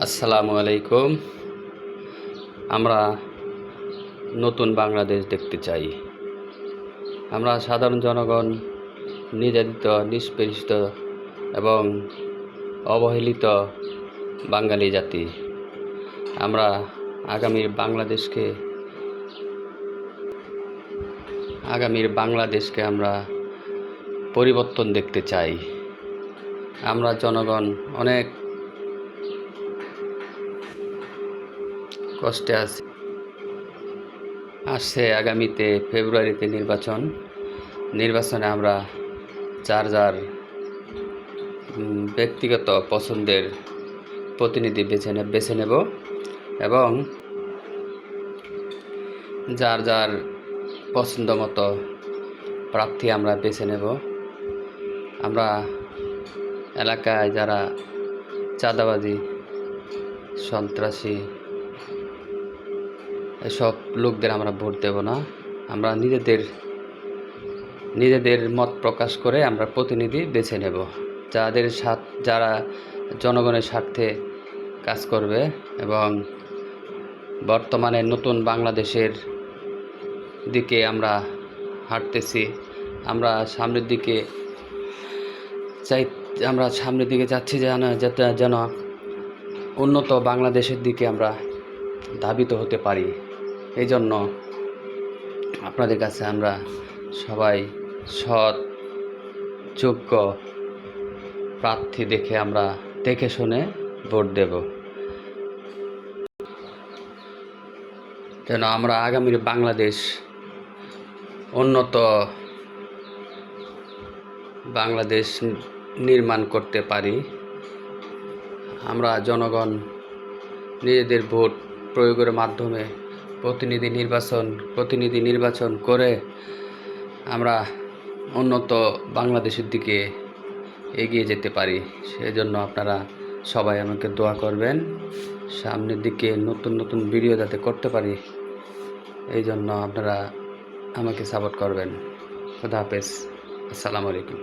আসসালামু আলাইকুম। আমরা নতুন বাংলাদেশ দেখতে চাই। আমরা সাধারণ জনগণ নির্যাতিত, নিষ্পেষিত এবং অবহেলিত বাঙালি জাতি। আমরা আগামীর বাংলাদেশকে আমরা পরিবর্তন দেখতে চাই। আমরা জনগণ অনেক কষ্টে আসছে আগামীতে ফেব্রুয়ারিতে নির্বাচনে আমরা যার ব্যক্তিগত পছন্দের প্রতিনিধি বেছে নেব এবং যার পছন্দ মতো প্রার্থী আমরা বেছে নেব। আমরা এলাকায় যারা চাঁদাবাজি, সন্ত্রাসী এসব লোকদের আমরা ভোট দেব না। আমরা নিজেদের মত প্রকাশ করে আমরা প্রতিনিধি বেছে নেব, যারা জনগণের স্বার্থে কাজ করবে এবং বর্তমানে নতুন বাংলাদেশের দিকে আমরা হাঁটতেছি। আমরা সামনের দিকে যাচ্ছি যেন উন্নত বাংলাদেশের দিকে আমরা ধাবিত হতে পারি। এই জন্য আপনাদের কাছে আমরা সবাই সৎ, যোগ্য প্রার্থী দেখে শুনে ভোট দেব, যেন আমরা আগামীর বাংলাদেশ উন্নত বাংলাদেশ নির্মাণ করতে পারি। আমরা জনগণ নিজেদের ভোট প্রয়োগের মাধ্যমে প্রতিনিধি নির্বাচন করে আমরা উন্নত বাংলাদেশের দিকে এগিয়ে যেতে পারি। সেজন্য আপনারা সবাই আমাকে দোয়া করবেন, সামনের দিকে নতুন ভিডিও যাতে করতে পারি, এই জন্য আপনারা আমাকে সাপোর্ট করবেন। খোদা হাফেজ। আসসালামু আলাইকুম।